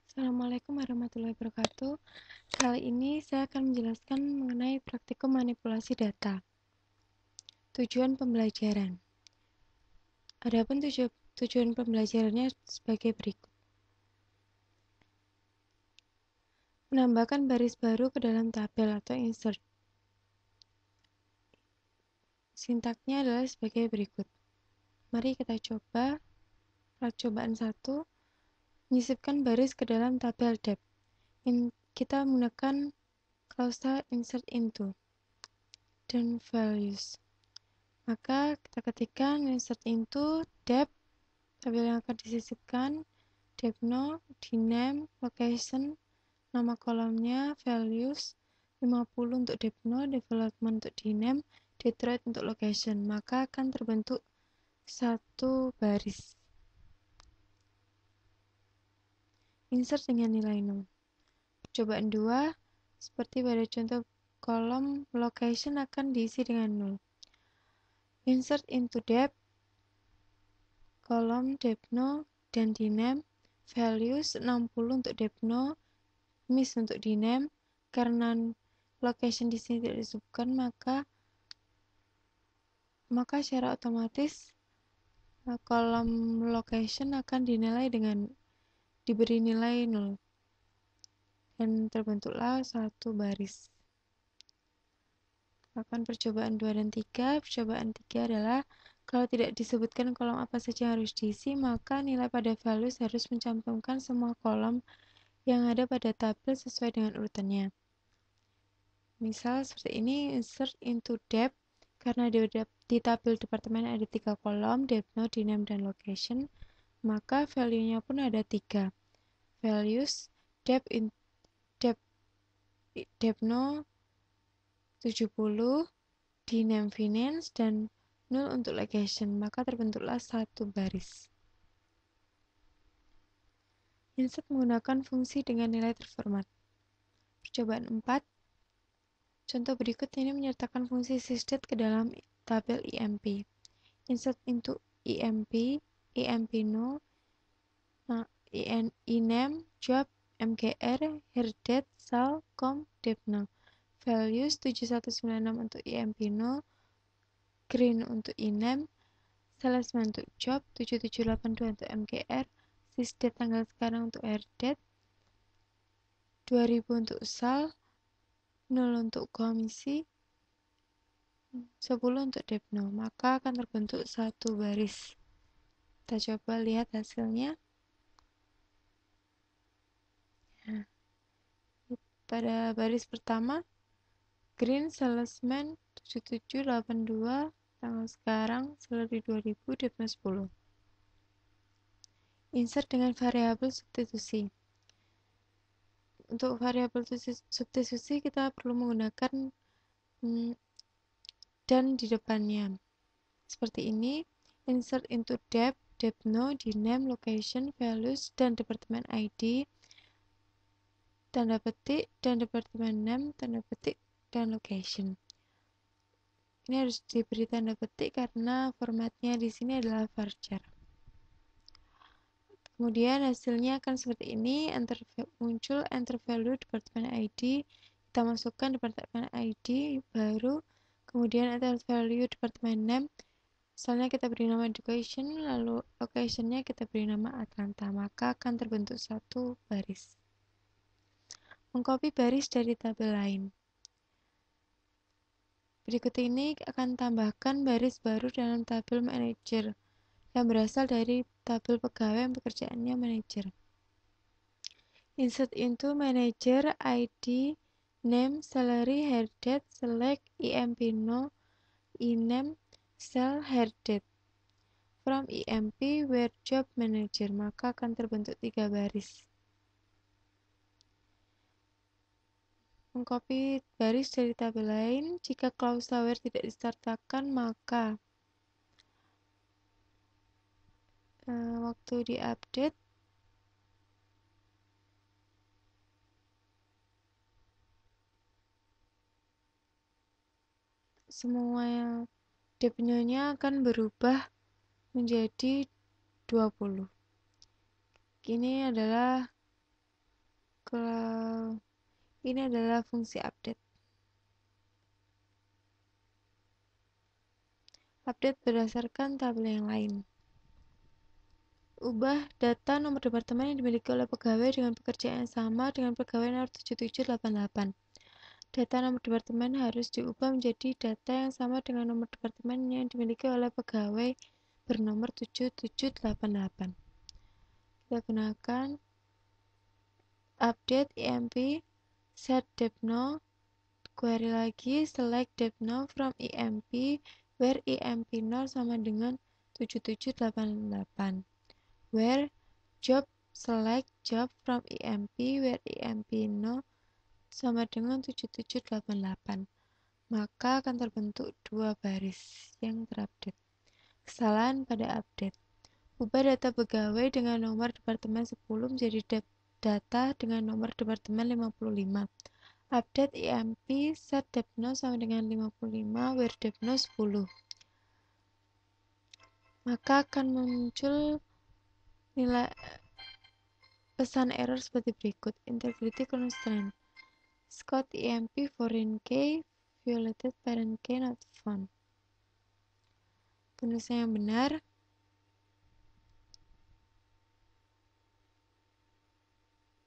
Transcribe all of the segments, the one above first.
Assalamualaikum warahmatullahi wabarakatuh. Kali ini saya akan menjelaskan mengenai praktikum manipulasi data. Tujuan pembelajaran. Adapun tujuan pembelajarannya sebagai berikut. Menambahkan baris baru ke dalam tabel atau insert. Sintaknya adalah sebagai berikut. Mari kita coba. Percobaan 1. Menyisipkan baris ke dalam tabel depth. Kita menggunakan klausa insert into dan values. Maka kita ketikkan insert into depth, tabel yang akan disisipkan, depno, dname, location, nama kolomnya, values, 50 untuk depno, development untuk dname, Detroit untuk location. Maka akan terbentuk satu baris. Insert dengan nilai 0. Percobaan 2, seperti pada contoh kolom location akan diisi dengan 0. Insert into depth, kolom depno dan dname, values 60 untuk depno, miss untuk dname. Karena location di sini tidak disebutkan, maka secara otomatis kolom location akan diberi nilai 0 dan terbentuklah satu baris. Akan percobaan 2 dan 3. Percobaan 3 adalah kalau tidak disebutkan kolom apa saja yang harus diisi, maka nilai pada values harus mencantumkan semua kolom yang ada pada tabel sesuai dengan urutannya. Misal seperti ini, insert into depth, karena di tabel departemen ada 3 kolom, depno, dname, dan location, maka value-nya pun ada 3. Values, depno 70, dname finance, dan 0 untuk location, maka terbentuklah satu baris. Insert menggunakan fungsi dengan nilai terformat. Percobaan 4. Contoh berikut ini menyertakan fungsi sysdate ke dalam tabel IMP. Insert into IMP, IMP no, INAME, job, MGR, herdate, sal, com, depno. Values 7196 untuk IMP no, green untuk INAME, salesman untuk job, 7782 untuk MGR, sysdate tanggal sekarang untuk herdate, 2000 untuk sal, 0 untuk komisi, 10 untuk depno. Maka akan terbentuk satu baris. Kita coba lihat hasilnya. Nah, pada baris pertama, green salesman 7782, tanggal sekarang salary 2000, depno 10. Insert dengan variabel substitusi. Untuk variabel substitusi kita perlu menggunakan dan di depannya. Seperti ini, insert into depth, depno, dname, location, values, dan departemen ID, tanda petik, dan departemen name, tanda petik, dan location. Ini harus diberi tanda petik karena formatnya di sini adalah varchar. Kemudian hasilnya akan seperti ini, muncul enter value departemen ID, kita masukkan departemen ID baru, kemudian enter value departemen name, misalnya kita beri nama education, lalu locationnya kita beri nama Atlanta, maka akan terbentuk satu baris. Mengcopy baris dari tabel lain. Berikut ini akan tambahkan baris baru dalam tabel manager yang berasal dari tabel pegawai yang pekerjaannya manager. Insert into manager, ID, name, salary, herdate, select, IMP no, INAME, cell, herdate. From IMP, where job manager, maka akan terbentuk 3 baris. Mengcopy baris dari tabel lain, jika klausa where tidak disertakan, maka waktu diupdate semua depnya akan berubah menjadi 20. Ini adalah Kalau ini adalah fungsi update. Update berdasarkan tabel yang lain. Ubah data nomor departemen yang dimiliki oleh pegawai dengan pekerjaan yang sama dengan pegawai nomor 7788. Data nomor departemen harus diubah menjadi data yang sama dengan nomor departemen yang dimiliki oleh pegawai bernomor 7788. Kita gunakan update emp set depno, query lagi select depno from emp where emp0 sama dengan 7788. Where job select job from emp where emp0 sama dengan 7788. Maka akan terbentuk dua baris yang terupdate. Kesalahan pada update. Ubah data pegawai dengan nomor departemen 10 menjadi data dengan nomor departemen 55. Update emp set depno sama dengan 55 where depno 10. Maka akan muncul nilai pesan error seperti berikut. Integrity constraint. Scott emp foreign key violated parent key not found. Tulisnya yang benar.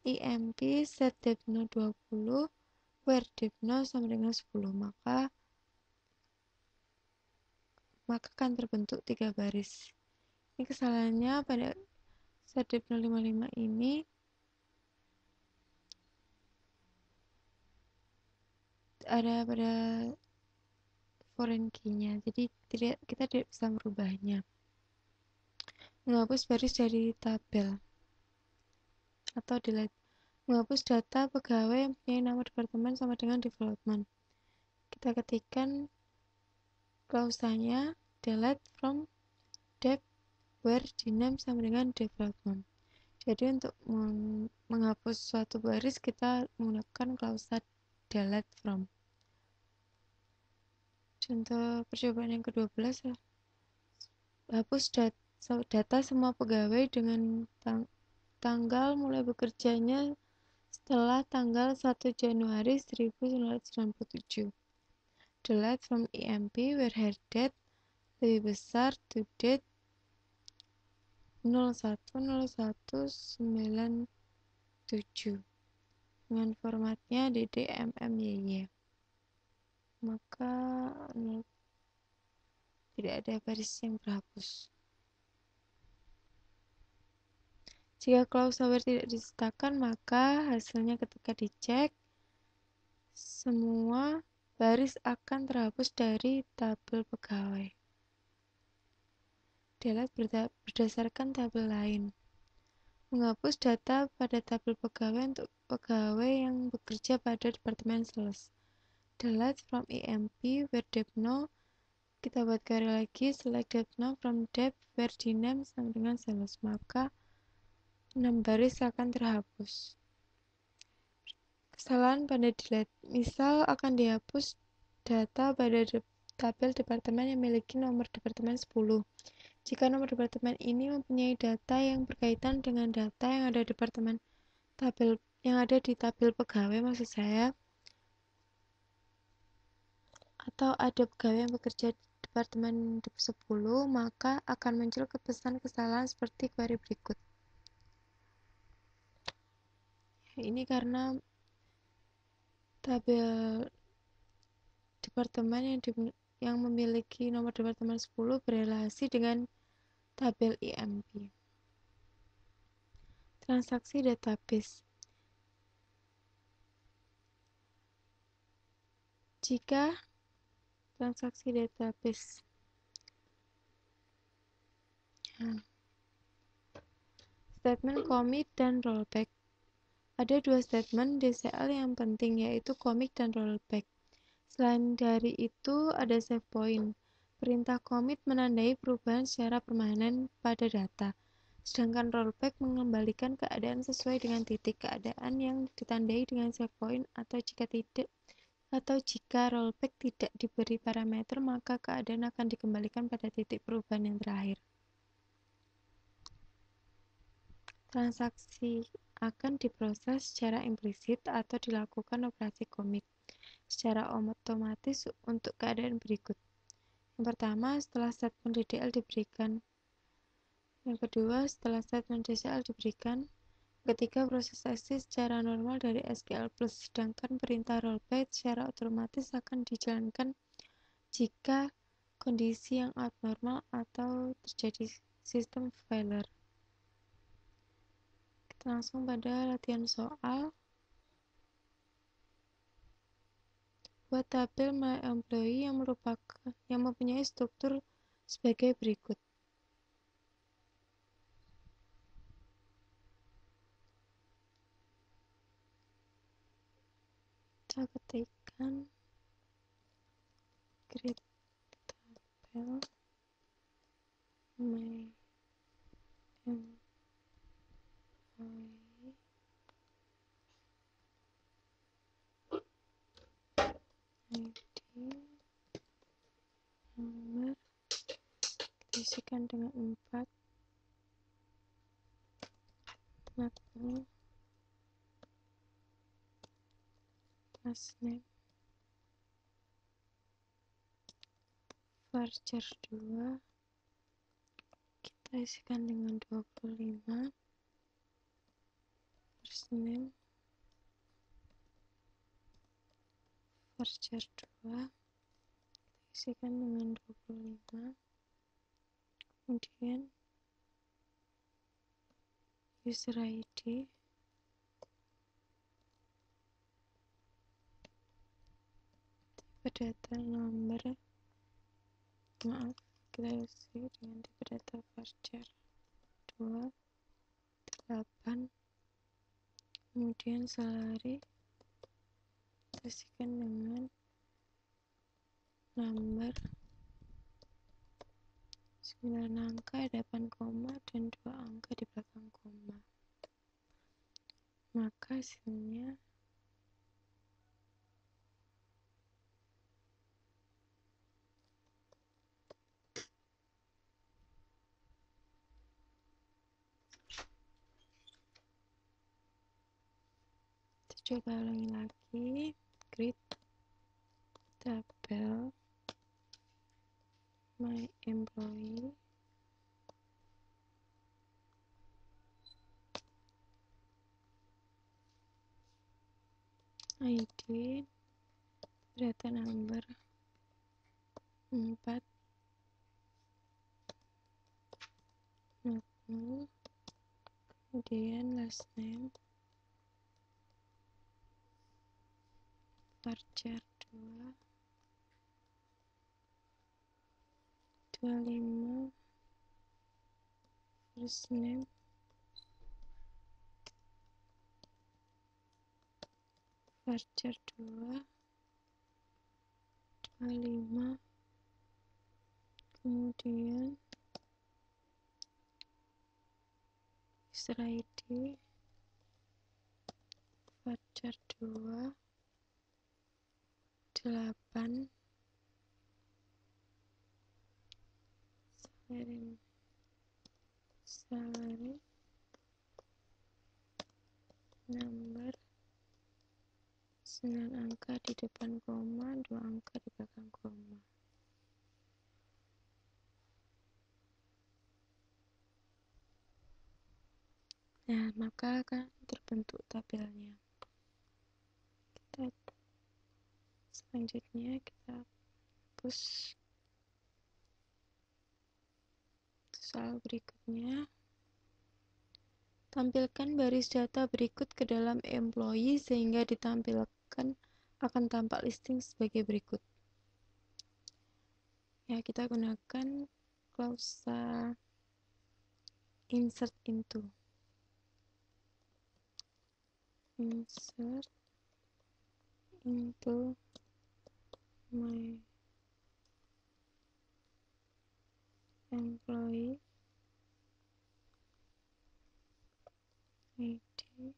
emp set depno 20 where depno sama dengan 10. Maka akan terbentuk 3 baris. Ini kesalahannya pada set depno 55 ini ada pada foreign key-nya, jadi kita tidak bisa merubahnya. Menghapus baris dari tabel atau delete. Menghapus data pegawai yang punya nama departemen sama dengan development. Kita ketikkan klausanya delete from dep where diname sama dengan development. Jadi untuk menghapus suatu baris kita menggunakan klausa delete from. Contoh percobaan yang ke-12 ya. Hapus data semua pegawai dengan tanggal mulai bekerjanya setelah tanggal 1 Januari 1997. Delete from emp where her date lebih besar to date 01/01/97 dengan formatnya ddmmyy. Maka tidak ada baris yang terhapus. Jika klausa where tidak disertakan, maka hasilnya ketika dicek semua baris akan terhapus dari tabel pegawai. Delete berdasarkan tabel lain. Menghapus data pada tabel pegawai untuk pegawai yang bekerja pada departemen sales. Delete from emp where depno. Kita buat query lagi, select depno from dep where diname sama dengan sales. Maka 6 baris akan terhapus. Kesalahan pada delete. Misal akan dihapus data pada tabel departemen yang memiliki nomor departemen 10. Jika nomor departemen ini mempunyai data yang berkaitan dengan data yang ada di tabel pegawai maksud saya, atau ada pegawai yang bekerja di departemen 10, maka akan muncul pesan kesalahan seperti query berikut. Ini karena tabel departemen yang memiliki nomor departemen 10 berrelasi dengan tabel emp. Transaksi database. Jika transaksi database statement commit dan rollback. Ada dua statement DCL yang penting, yaitu commit dan rollback. Selain dari itu, ada save point. Perintah commit menandai perubahan secara permanen pada data, sedangkan rollback mengembalikan keadaan sesuai dengan titik keadaan yang ditandai dengan save point, atau jika rollback tidak diberi parameter, maka keadaan akan dikembalikan pada titik perubahan yang terakhir. Transaksi akan diproses secara implisit atau dilakukan operasi komit secara otomatis untuk keadaan berikut. Yang pertama, setelah statement DDL diberikan. Yang kedua, setelah statement DCL diberikan. Ketiga, proses exit secara normal dari SQL plus, sedangkan perintah rollback secara otomatis akan dijalankan jika kondisi yang abnormal atau terjadi sistem failure. Kita langsung pada latihan soal. Buat tabel my employee yang mempunyai struktur sebagai berikut. Kita ketikkan create tabel my employee ID nomor, kita isikan dengan 4, nama, last name, varchar 2, kita isikan dengan 25, first name, varchar 2, kita isikan dengan 25, kemudian user ID, tipe data nomor, maaf, kita isi dengan tipe data varchar 2, 8, kemudian salary, kita isikan dengan nomor 9 angka, 8 koma, dan 2 angka di belakang koma. Maka hasilnya kita coba ulangi lagi. Create tabel my employee ID, data number 4, nama, kemudian last name, varchar 2, 25, first name, varchar 2, 25, kemudian user ID, varchar 2, 8, salary, number, 9 angka di depan koma, 2 angka di belakang koma. Nah, maka akan terbentuk tabelnya. Selanjutnya kita hapus soal berikutnya. Tampilkan baris data berikut ke dalam employee sehingga ditampilkan akan tampak listing sebagai berikut. Ya, kita gunakan klausa insert into. Insert into my employee ID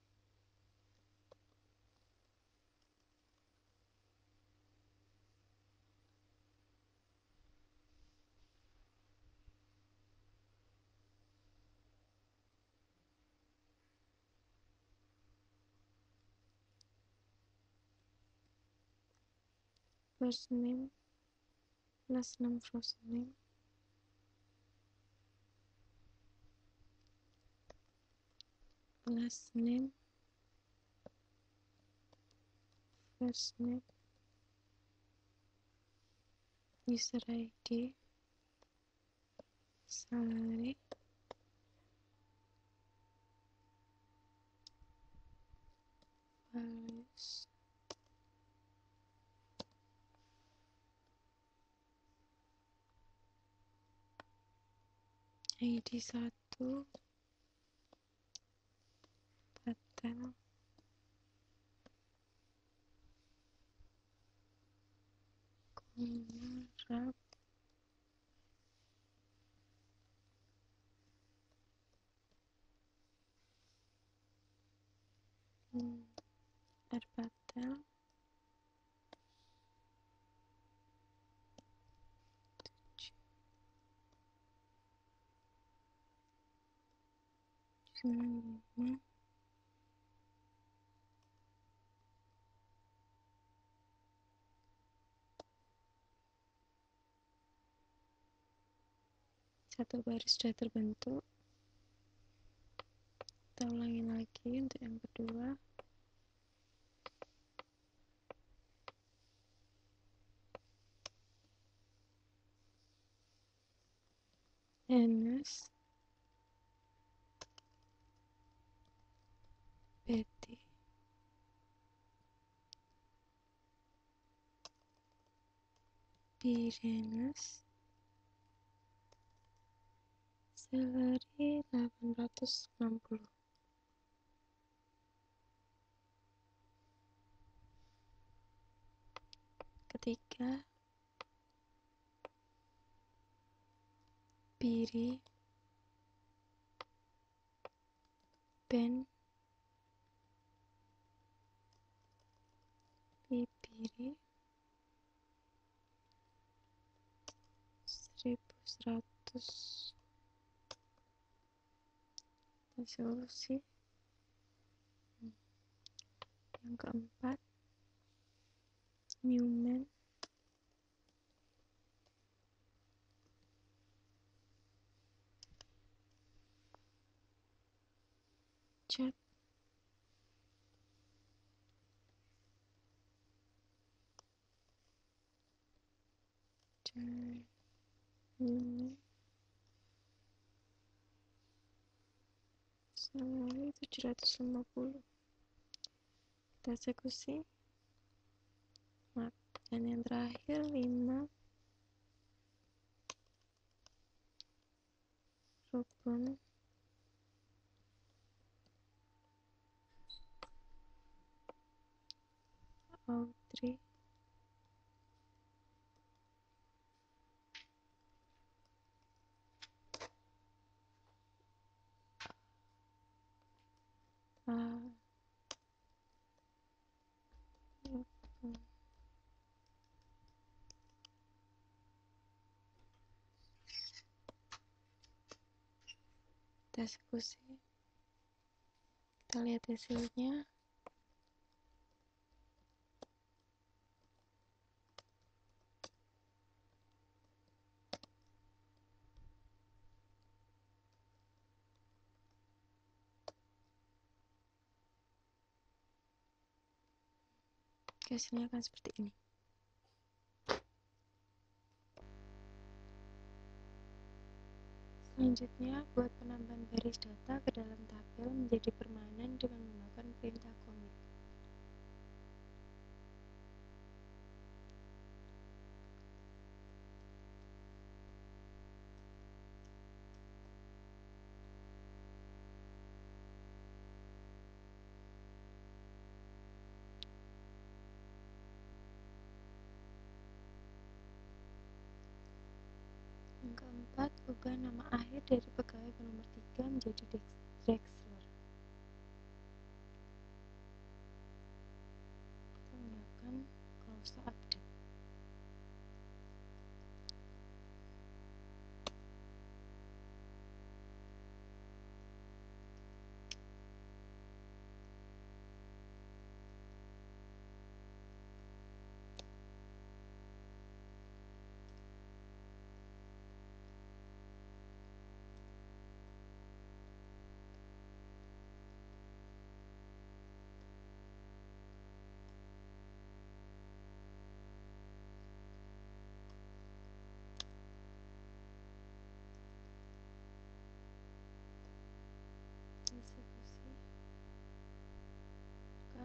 first name last name first name last name first name user ID salary values ID 1 patel komarap R patel 95 satu baris sudah terbentuk. Kita ulangi lagi untuk yang kedua. Enes, Betty, Birenes, salary 860. Ketiga, Biri, Ben, Bibiri, 1100. Solusi yang keempat, Newman, Chat, Newman, salary 750. Kita eksekusi. Dan yang terakhir 5, Robon, Audrey, kita eksekusi. Kita lihat hasilnya. Hasilnya akan seperti ini. Selanjutnya, buat penambahan baris data ke dalam tabel menjadi permanen dengan menggunakan perintah commit. Yang keempat, ubah nama akhir dari pegawai nomor 3 menjadi Drexler. Kita menggunakan clause update.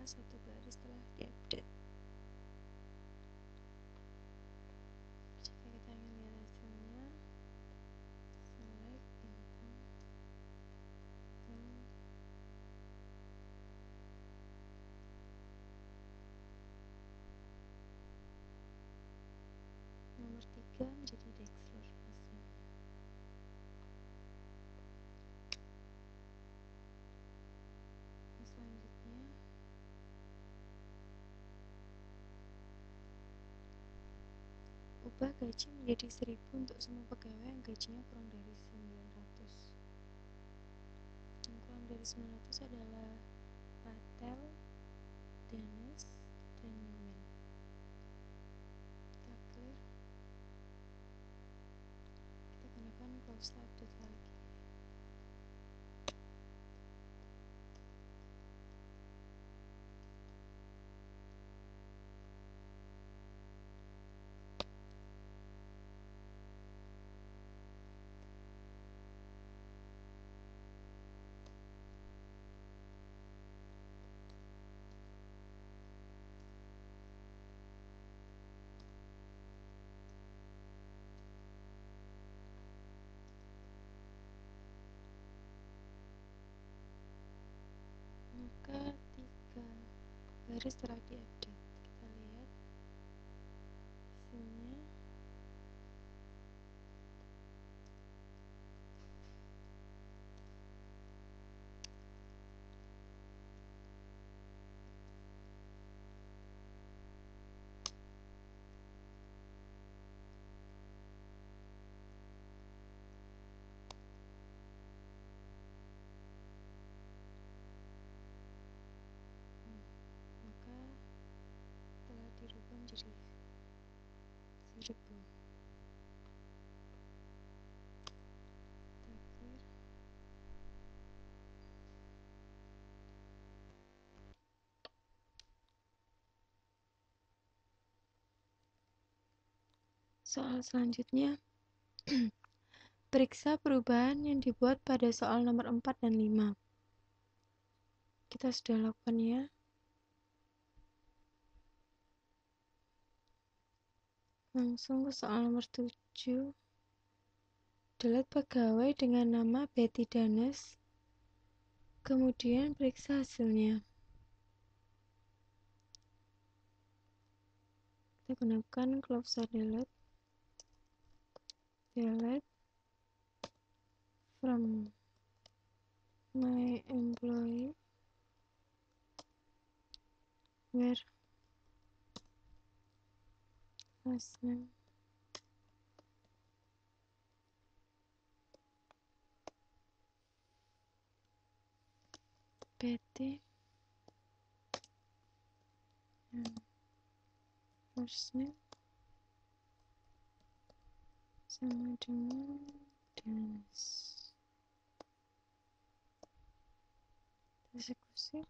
1 baris telah diupdate. Jika kita ingin lihat hasilnya, select bintang nomor 3 menjadi Dexler pastinya. Selanjutnya ubah gaji menjadi 1.000 untuk semua pegawai yang gajinya kurang dari 900. Yang kurang dari 900 adalah Patel, Danes, dan Newman. Kita clear. Kita gunakan close update lagi. Maka 3 baris telah diupdate. Kita lihat hasilnya. Maka telah dirubah menjadi 1.000. Terakhir, soal selanjutnya, periksa perubahan yang dibuat pada soal nomor 4 dan 5. Kita sudah lakukan ya. Langsung ke soal nomor 7. Delete pegawai dengan nama Betty Danes. Kemudian periksa hasilnya. Kita gunakan close delete. Delete from my employee where last name Betty and first name sama dengan Danes. Eksekusi.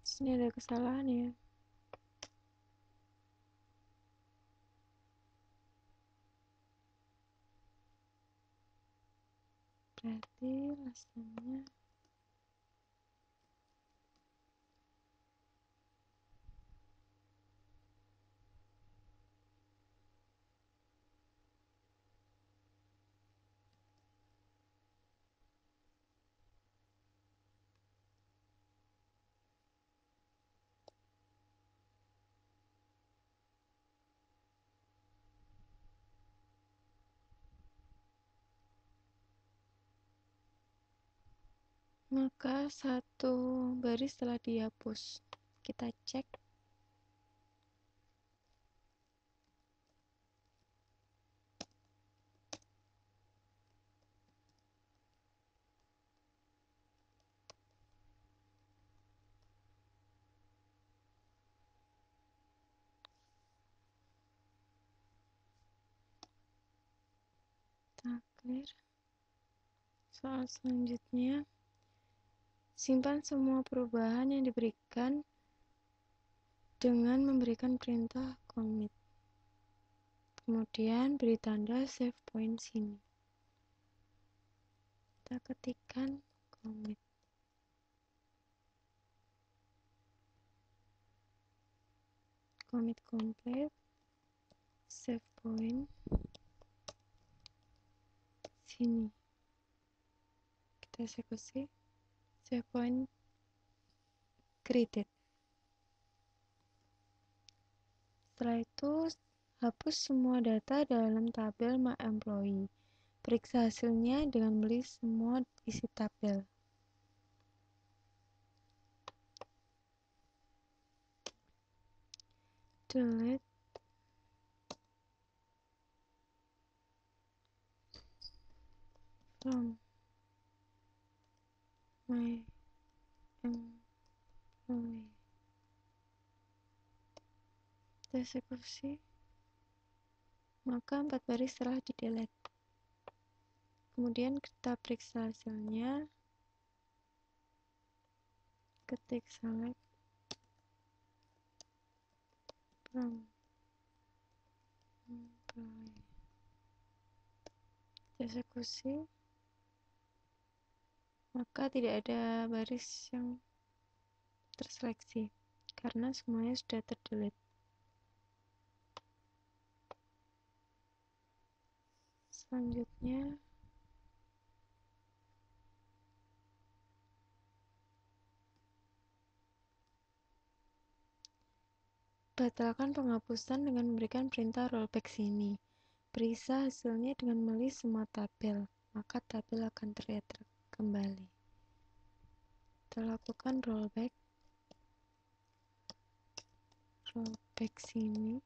Sini ada kesalahan ya. Berarti last name-nya maka 1 baris telah dihapus. Kita cek. Kita clear. Soal selanjutnya, simpan semua perubahan yang diberikan dengan memberikan perintah commit. Kemudian beri tanda save point sini. Kita ketikkan commit. Commit complete. Save point sini. Kita eksekusi. Save point created. Setelah itu, hapus semua data dalam tabel My Employee. Periksa hasilnya dengan melist semua isi tabel. Delete from My Employee. Kita eksekusi. Maka 4 baris telah di-delete. Kemudian kita periksa hasilnya. Ketik select from employee. Eksekusi. Maka tidak ada baris yang terseleksi karena semuanya sudah terdelete. Selanjutnya batalkan penghapusan dengan memberikan perintah rollback sini. Periksa hasilnya dengan melist semua tabel, maka tabel akan terlihat kembali. Kita lakukan rollback sini.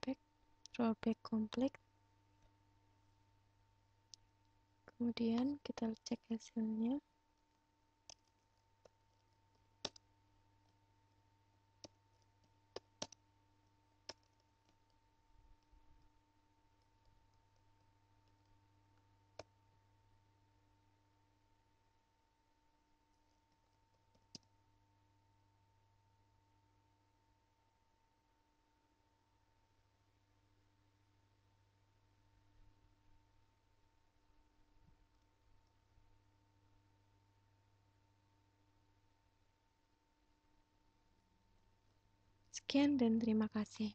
Kita rollback complete. Kemudian kita cek hasilnya. Sekian dan terima kasih.